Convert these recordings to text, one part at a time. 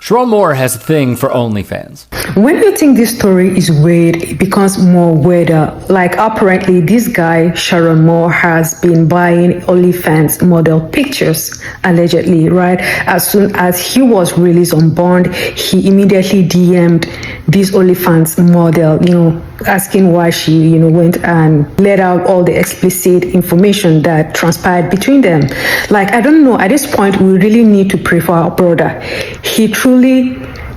Sherrone Moore has a thing for OnlyFans. When you think this story is weird, it becomes more weirder. Like, apparently, this guy, Sherrone Moore, has been buying OnlyFans model pictures, allegedly, right? As soon as he was released on bond, he immediately DM'd this OnlyFans model, asking why she, went and let out all the explicit information that transpired between them. Like, I don't know, at this point, we really need to pray for our brother. He truly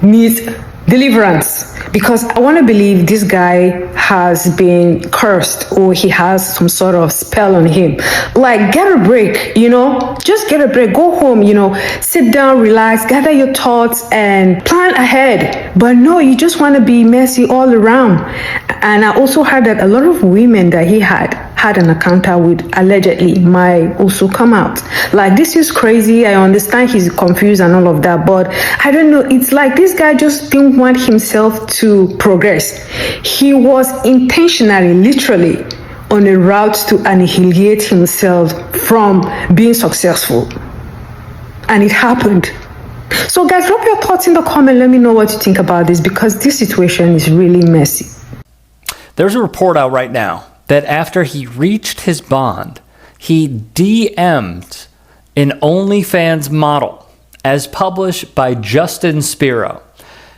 needs deliverance, because I want to believe this guy has been cursed, or he has some sort of spell on him. Like, get a break, just get a break, go home, sit down, relax, gather your thoughts and plan ahead. But no, you just want to be messy all around. And I also heard that a lot of women that he had an encounter with, allegedly, might also come out. Like, this is crazy. I understand he's confused and all of that, but I don't know. It's like this guy just didn't want himself to progress. He was intentionally, literally, on a route to annihilate himself from being successful. And it happened. So guys, drop your thoughts in the comment. Let me know what you think about this, because this situation is really messy. There's a report out right now that after he reached his bond, he DM'd an OnlyFans model, as published by Justin Spiro.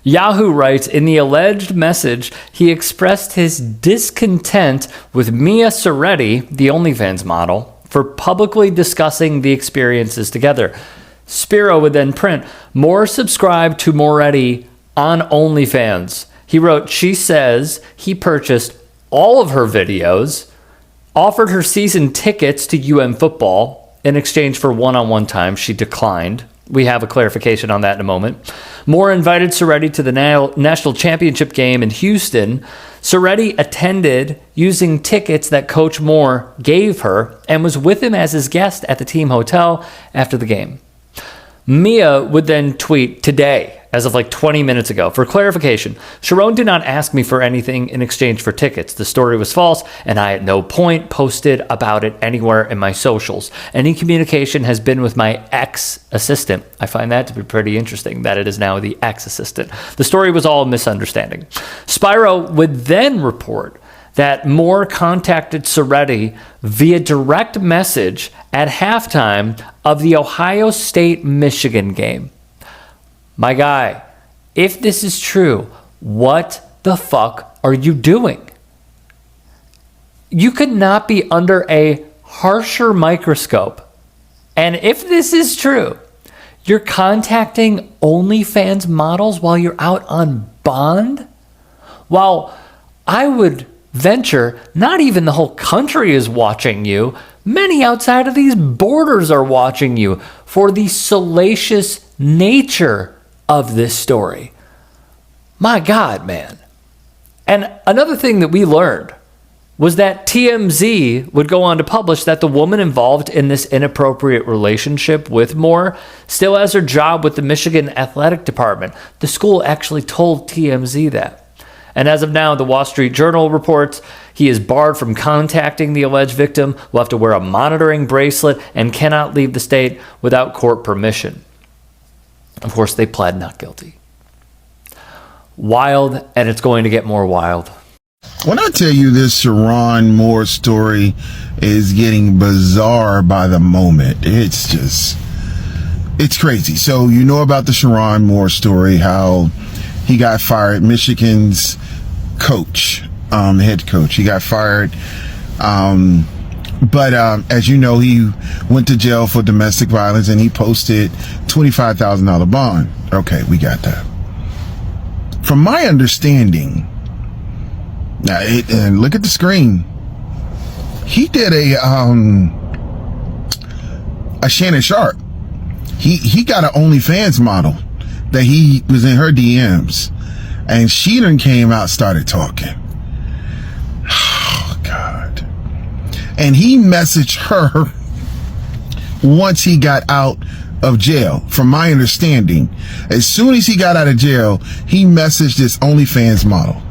Yahoo writes, in the alleged message, he expressed his discontent with Mia Soretti, the OnlyFans model, for publicly discussing the experiences together. Spiro would then print, Moore subscribed to Moretti on OnlyFans. He wrote, she says he purchased all of her videos, offered her season tickets to UM football in exchange for one-on-one time. She declined. We have a clarification on that in a moment. Moore invited Soretti to the national championship game in Houston. Soretti attended using tickets that Coach Moore gave her and was with him as his guest at the team hotel after the game. Mia would then tweet today, as of like 20 minutes ago, for clarification, Sherrone did not ask me for anything in exchange for tickets. The story was false, and I at no point posted about it anywhere in my socials. Any communication has been with my ex-assistant. I find that to be pretty interesting, that it is now the ex-assistant. The story was all a misunderstanding. Spiro would then report that Moore contacted Soretti via direct message at halftime of the Ohio State-Michigan game. My guy, if this is true, what the fuck are you doing? You could not be under a harsher microscope. And if this is true, you're contacting OnlyFans models while you're out on bond? While I would venture, not even the whole country is watching you. Many outside of these borders are watching you for the salacious nature of this story. My God, man. And another thing that we learned was that TMZ would go on to publish that the woman involved in this inappropriate relationship with Moore still has her job with the Michigan Athletic Department. The school actually told TMZ that. And as of now, the Wall Street Journal reports he is barred from contacting the alleged victim, will have to wear a monitoring bracelet, and cannot leave the state without court permission. Of course, they pled not guilty. Wild, and it's going to get more wild. When I tell you this Sherrone Moore story is getting bizarre by the moment, it's crazy. So you know about the Sherrone Moore story, how he got fired, Michigan's coach, head coach. He got fired. But as you know, he went to jail for domestic violence, and he posted $25,000 bond. Okay, we got that. From my understanding, and look at the screen, he did a Shannon Sharp. He got an OnlyFans model that he was in her DMs, and she done came out, started talking. Oh God. And he messaged her once he got out of jail. From my understanding, as soon as he got out of jail, he messaged this OnlyFans model.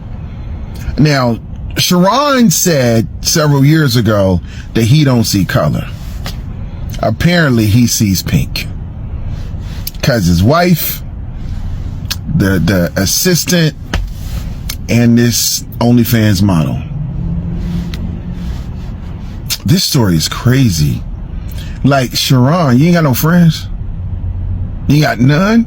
Now, Sherrone said several years ago that he don't see color. Apparently he sees pink, because his wife the assistant and this OnlyFans model. This story is crazy. Like, Sherrone, you ain't got no friends? You ain't got none?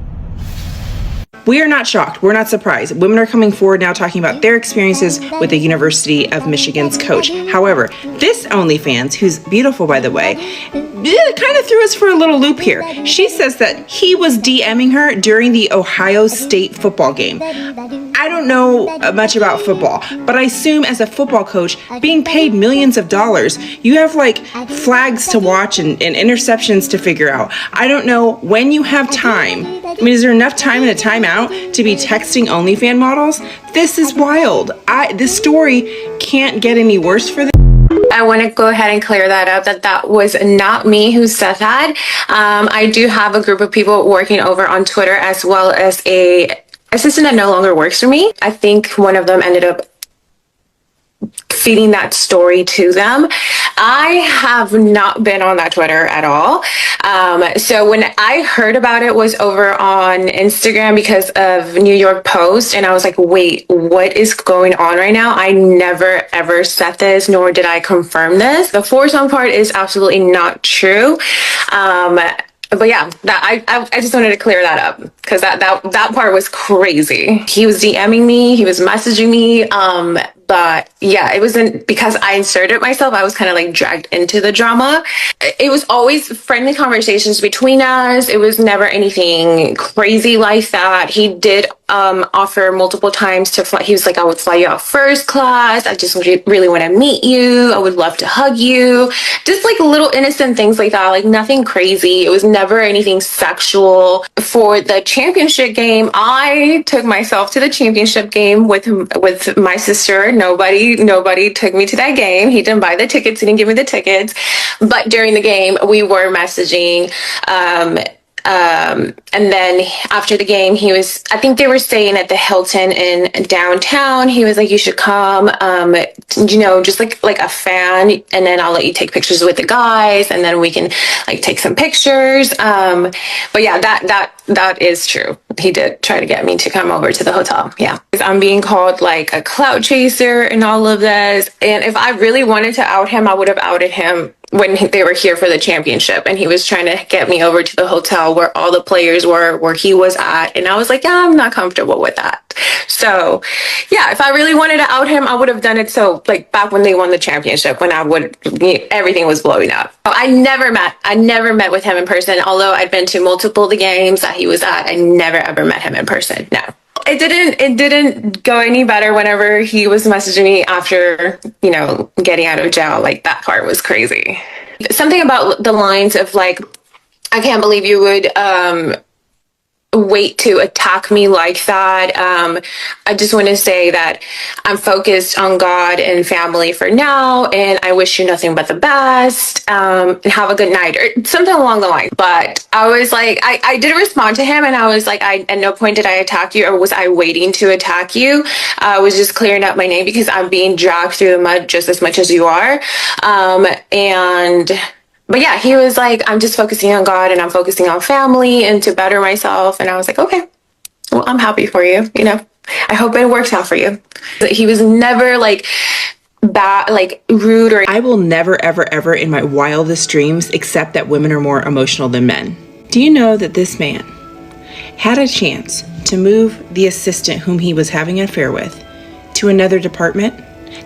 We are not shocked. We're not surprised. Women are coming forward now talking about their experiences with the University of Michigan's coach. However, this OnlyFans, who's beautiful, by the way, kind of threw us for a little loop here. She says that he was DMing her during the Ohio State football game. I don't know much about football, but I assume as a football coach, being paid millions of dollars, you have like flags to watch and interceptions to figure out. I don't know when you have time. I mean, is there enough time in a timeout to be texting OnlyFans models? This is wild. This story can't get any worse for them. I want to go ahead and clear that up, that was not me who said that. I do have a group of people working over on Twitter, as well as a assistant that no longer works for me. I think one of them ended up feeding that story to them. I have not been on that Twitter at all. So when I heard about it was over on Instagram because of New York Post, and I was like, wait, what is going on right now? I never ever said this, nor did I confirm this. The foursome part is absolutely not true. But yeah, I just wanted to clear that up because that part was crazy. He was DMing me, he was messaging me. But yeah, it wasn't because I inserted myself. I was kind of like dragged into the drama. It was always friendly conversations between us. It was never anything crazy like that. He did offer multiple times to fly. He was like, I would fly you out first class. I just really want to meet you. I would love to hug you. Just like little innocent things like that. Like nothing crazy. It was never anything sexual. For the championship game, I took myself to the championship game with my sister. Nobody took me to that game. He didn't buy the tickets. He didn't give me the tickets. But during the game, we were messaging. And then after the game, I think they were staying at the Hilton in downtown. He was like, you should come, just like a fan. And then I'll let you take pictures with the guys and then we can like take some pictures. But yeah, that is true. He did try to get me to come over to the hotel. Yeah. I'm being called like a clout chaser and all of this. And if I really wanted to out him, I would have outed him when they were here for the championship and he was trying to get me over to the hotel where all the players were, where he was at. And I was like, yeah, I'm not comfortable with that. So yeah, if I really wanted to out him, I would have done it. So like back when they won the championship, when everything was blowing up. I never met with him in person. Although I'd been to multiple the games that he was at, I never ever met him in person. No. It didn't go any better whenever he was messaging me after, getting out of jail. Like that part was crazy. Something about the lines of like, I can't believe you would wait to attack me like that. I just want to say that I'm focused on God and family for now, and I wish you nothing but the best, and have a good night, or something along the line. But I was like, I did respond to him, and I was like, at no point did I attack you, or was I waiting to attack you? I was just clearing up my name because I'm being dragged through the mud just as much as you are. But yeah, he was like, I'm just focusing on God and I'm focusing on family and to better myself. And I was like, okay, well, I'm happy for you. I hope it works out for you. But he was never like bad, like rude, or I will never, ever, ever in my wildest dreams accept that women are more emotional than men. Do you know that this man had a chance to move the assistant whom he was having an affair with to another department?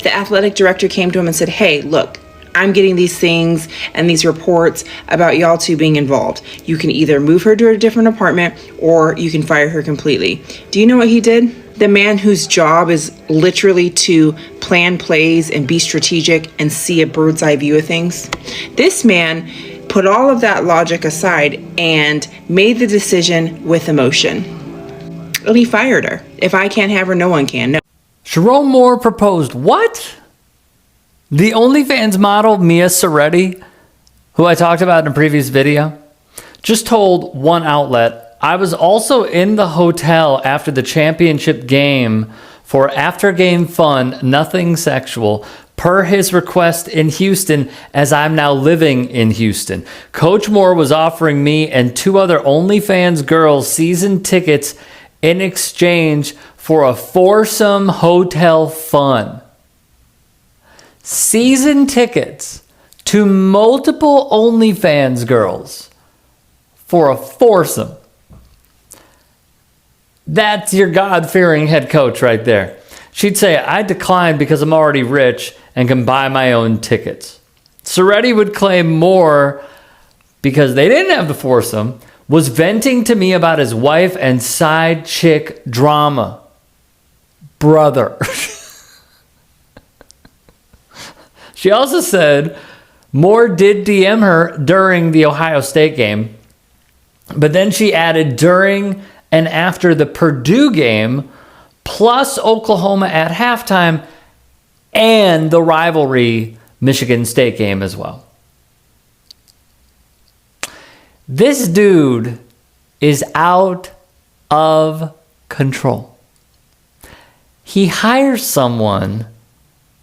The athletic director came to him and said, hey, look, I'm getting these things and these reports about y'all two being involved. You can either move her to a different apartment or you can fire her completely. Do you know what he did? The man whose job is literally to plan plays and be strategic and see a bird's eye view of things. This man put all of that logic aside and made the decision with emotion. And he fired her. If I can't have her, no one can. No. Sherrone Moore proposed what? The OnlyFans model, Mia Soretti, who I talked about in a previous video, just told one outlet, I was also in the hotel after the championship game for after-game fun, nothing sexual, per his request in Houston, as I'm now living in Houston. Coach Moore was offering me and two other OnlyFans girls season tickets in exchange for a foursome hotel fun. Season tickets to multiple OnlyFans girls for a foursome. That's your God-fearing head coach right there. She'd say, I declined because I'm already rich and can buy my own tickets. Sherrone would claim more because they didn't have the foursome, was venting to me about his wife and side chick drama. Brother. She also said Moore did DM her during the Ohio State game, but then she added during and after the Purdue game, plus Oklahoma at halftime, and the rivalry Michigan State game as well. This dude is out of control. He hires someone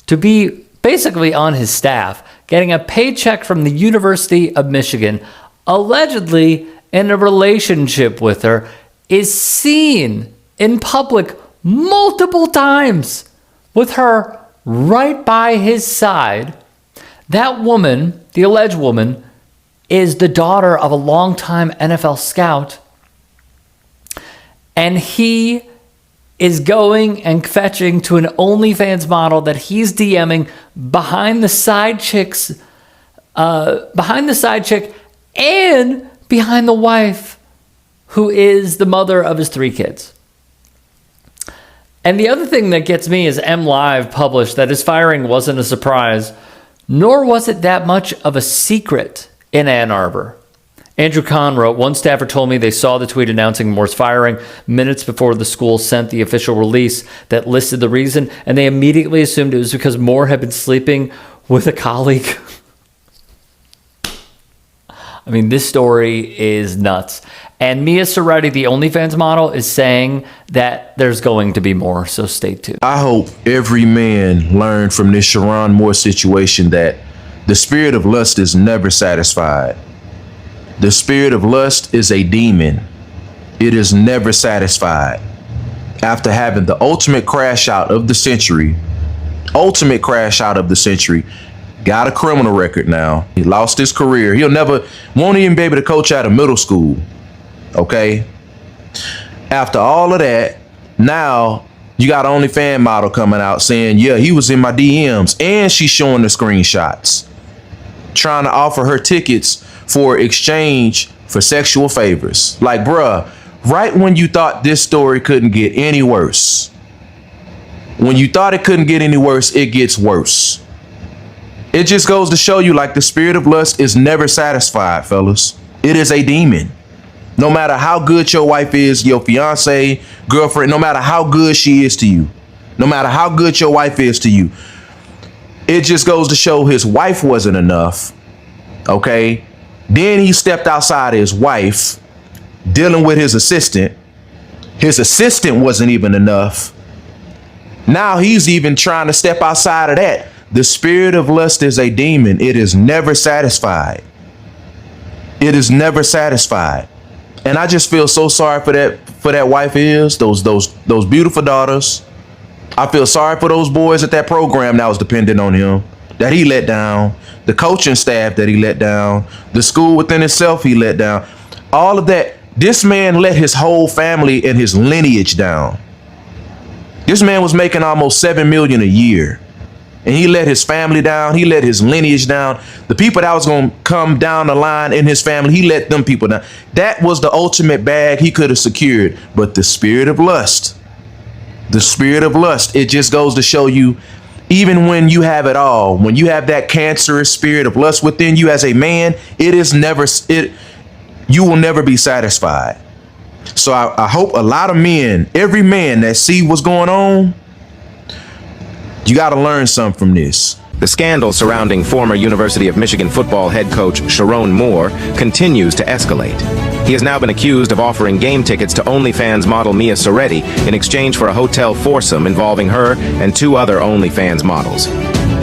to be basically on his staff, getting a paycheck from the University of Michigan, allegedly in a relationship with her, is seen in public multiple times with her right by his side. That woman, the alleged woman, is the daughter of a longtime NFL scout, and he is going and fetching to an OnlyFans model that he's DMing behind the side chick and behind the wife, who is the mother of his 3 kids. And the other thing that gets me is MLive published that his firing wasn't a surprise, nor was it that much of a secret in Ann Arbor. Andrew Kahn wrote, one staffer told me they saw the tweet announcing Moore's firing minutes before the school sent the official release that listed the reason, and they immediately assumed it was because Moore had been sleeping with a colleague. I mean, this story is nuts. And Mia Sherrone, the OnlyFans model, is saying that there's going to be more, so stay tuned. I hope every man learned from this Sherrone Moore situation that the spirit of lust is never satisfied. The spirit of lust is a demon. It is never satisfied. After having the ultimate crash out of the century, got a criminal record now. He lost his career. Won't even be able to coach out of middle school. Okay? After all of that, now you got an OnlyFans model coming out saying, yeah, he was in my DMs, and she's showing the screenshots, trying to offer her tickets for exchange for sexual favors. Like, bruh, right when you thought this story couldn't get any worse, it gets worse. It just goes to show you, like, the spirit of lust is never satisfied, fellas. It is a demon. No matter how good your wife is, your fiance, girlfriend, no matter how good she is to you, no matter how good your wife is to you, it just goes to show his wife wasn't enough. Okay? Then he stepped outside of his wife, dealing with his assistant. His assistant wasn't even enough. Now he's even trying to step outside of that. The spirit of lust is a demon. It is never satisfied. It is never satisfied. And I just feel so sorry for that wife is, those beautiful daughters. I feel sorry for those boys at that program that was dependent on him, that he let down, the coaching staff that he let down, the school within itself he let down. All of that. This man let his whole family and his lineage down. This man was making almost $7 million a year. And he let his family down. He let his lineage down. The people that was going to come down the line in his family, he let them people down. That was the ultimate bag he could have secured. But the spirit of lust, it just goes to show you, even when you have it all, when you have that cancerous spirit of lust within you as a man, you will never be satisfied. So I hope a lot of men, every man that see what's going on, you got to learn something from this. The scandal surrounding former University of Michigan football head coach Sherrone Moore continues to escalate. He has now been accused of offering game tickets to OnlyFans model Mia Sherrone in exchange for a hotel foursome involving her and 2 other OnlyFans models.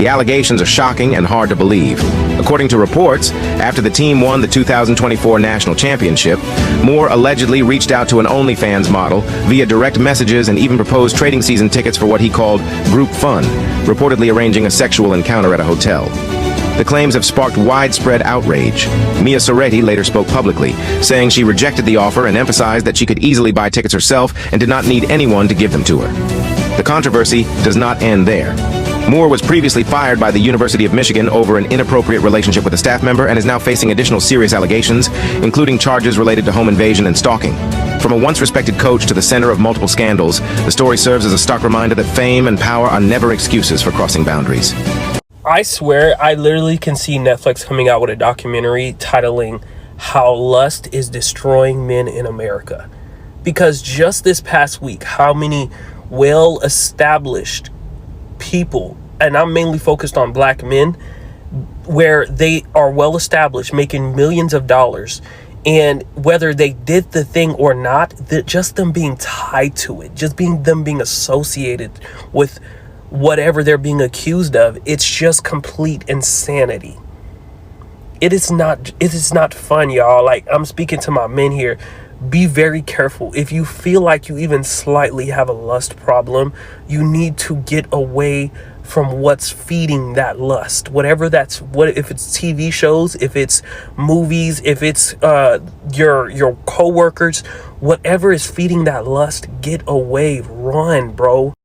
The allegations are shocking and hard to believe. According to reports, after the team won the 2024 national championship, Moore allegedly reached out to an OnlyFans model via direct messages and even proposed trading season tickets for what he called group fun, reportedly arranging a sexual encounter at a hotel. The claims have sparked widespread outrage. Mia Soretti later spoke publicly, saying she rejected the offer and emphasized that she could easily buy tickets herself and did not need anyone to give them to her. The controversy does not end there. Moore was previously fired by the University of Michigan over an inappropriate relationship with a staff member and is now facing additional serious allegations, including charges related to home invasion and stalking. From a once respected coach to the center of multiple scandals, the story serves as a stark reminder that fame and power are never excuses for crossing boundaries. I swear, I literally can see Netflix coming out with a documentary titling How Lust is Destroying Men in America. Because just this past week, how many well-established people, and I'm mainly focused on black men, where they are well-established, making millions of dollars, and whether they did the thing or not, just them being tied to it, just them being associated with whatever they're being accused of, it's just complete insanity. It is not fun, y'all. Like, I'm speaking to my men here. Be very careful. If you feel like you even slightly have a lust problem, you need to get away from what's feeding that lust. Whatever if it's TV shows, if it's movies, if it's your coworkers, whatever is feeding that lust, get away, run, bro.